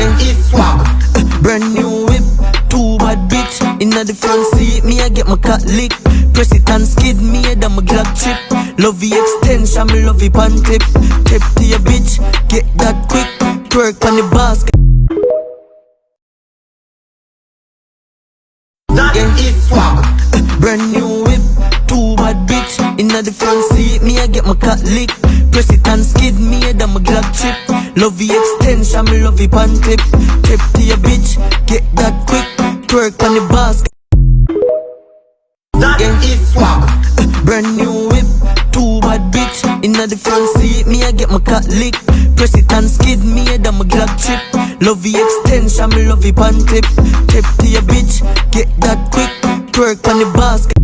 Yeah, brand new whip, two bad bitch inna the front seat. Me I get my cat lick, press it and skid. Me head on my Glock chip. Love the extension, me love it pan tip. Tip to your bitch, get that quick. Twerk on the basket. Brand new whip, two bad bitch inna the front seat. Me I get my cat lick, press it and skid. Me head on my Glock chip. Love the extension, me love it pan tip. Tip to your bitch, get that quick. Twerk on the basket. Brand new whip, two bad bitch inna the front seat. Me I get my cat lick, press it and skid. Me head on my Glock chip. Love the extension, me love it pan tip. Tip to your bitch, get that quick. Twerk on the basket.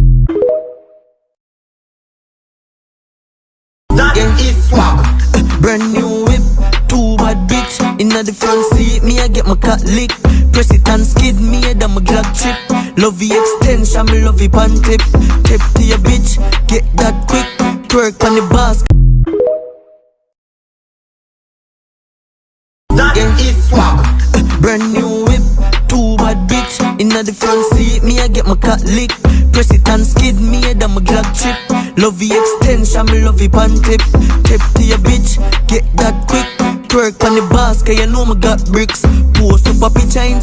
Brand new whip, two bad bitch inna the front seat. Me I get my cat lick, press it and skid. Me head on my Glock chip. Love the extension, me love it pan tip. Tip to your bitch, get that quick. Twerk on the basket. Brand new whip, two bad bitch inna the front seat. Me I get my cat lick, press it and skid. Me head on my Glock chip. Love the extension, me love it pan tip. Tip to your bitch, get that quick. Twerk on the basket, you know me got bricks. Post up a picture in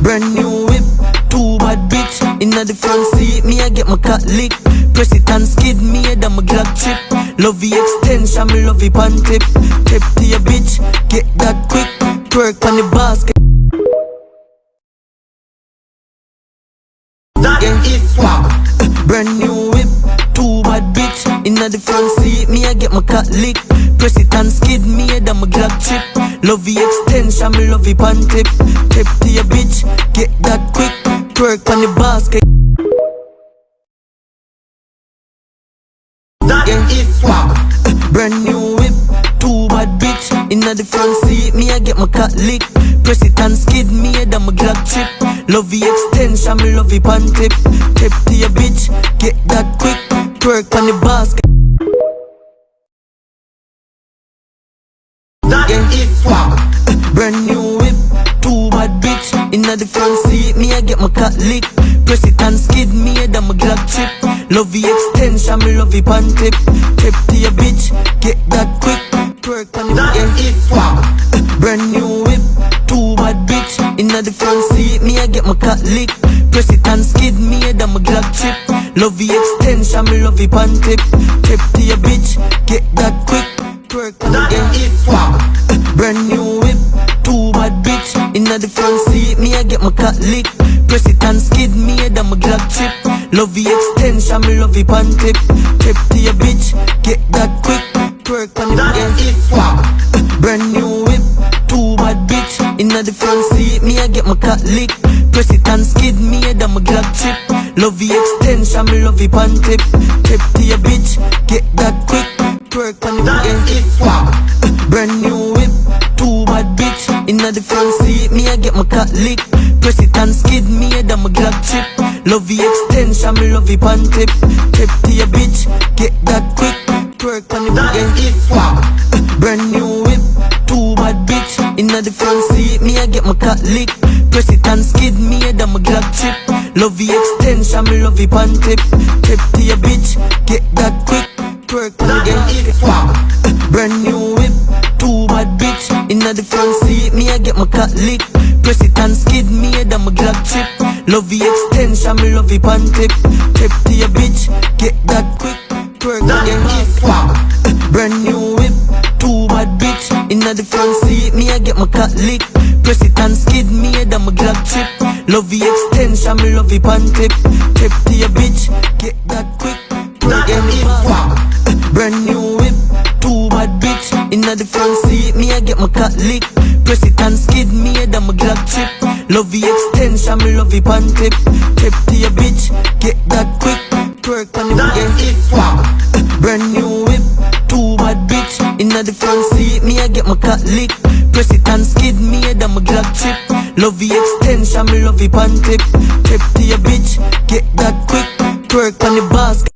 brand new whip, two bad bitch inna the front seat. Me I get my cat lick, press it and skid. Me head on my Glock chip. Love the extension, me love it pan tip. Tip to your bitch, get that quick. Twerk on the basket. Brand new whip, two bad bitch inna the front seat. Me I get my cat lick, press it and skid. Me head on my Glock chip. Love the extension, me love it pan tip. Tip to your bitch, get that quick. Twerk on the basket. Brand new whip, two bad bitch inna the front seat. Me I get my cat lick, press it and skid. Me head on my Glock chip. Love the extension, me love it pan tip. Tip to your bitch, get that quick. Twerk on the basket. Brand new whip, two bad bitch inna the front seat. Me I get my cat lick, press it and skid. Me head on my Glock chip. Love the extension, me love it pan tip. Tip to your bitch, get that quick. Twerk on the basket. Brand new whip, two bad bitch inna the front seat. Me I get my cat lick, press it and skid. Me head on my Glock chip. Love the extension, me love it pan tip. Tip to your bitch, get that quick. Twerk on the brand new whip, two bad bitch inna the front seat. Me I get my cat lick, press it and skid. Me head on my Glock chip. Love the extension, me love it pan tip. Tip to your bitch, get that quick. Twerk on the brand new whip, two bad bitch inna the front seat. Me I get my cat lick, press it and skid. Me head on my Glock chip. Love the extension, me love it pan tip. Tip to your bitch, get that quick. Twerk on the brand new whip, two bad bitch inna the front seat. Me I get my cat lick, press it and skid. Me head on my Glock chip. Love the extension, me love it pan tip. Tip to your bitch, get that quick. Twerk on the brand new whip, two bad bitch inna the front seat. Me I get my cat lick, press it and skid. Me head on my Glock chip. Love the extension, me love it pan tip. Tip to your bitch, get that quick. Twerk on the brand new whip, two bad bitch inna the front seat. Me I get my cat lick, press it and skid. Me head on my Glock chip. Love the extension, me love it pan tip. Tip to your bitch, get that quick. Twerk on the brand new whip, two bad bitch inna the front seat. Me I get my cat lick, press it and skid. Me head on my Glock chip. Love the extension, me love it pan tip. Tip to your bitch, get that quick. Twerk on the brand new whip, two bad bitch inna the front seat. Me I get my cat lick, press it and skid. Me head on my Glock chip. Love the extension, me love it pan tip. Tip to your bitch, get that quick. Twerk on the brand new whip, two bad bitch inna the front seat. Me I get my cat lick, press it and skid. Me head on my Glock chip. Love the extension, me love it pan tip. Tip to your bitch, get that quick. Twerk on the basket.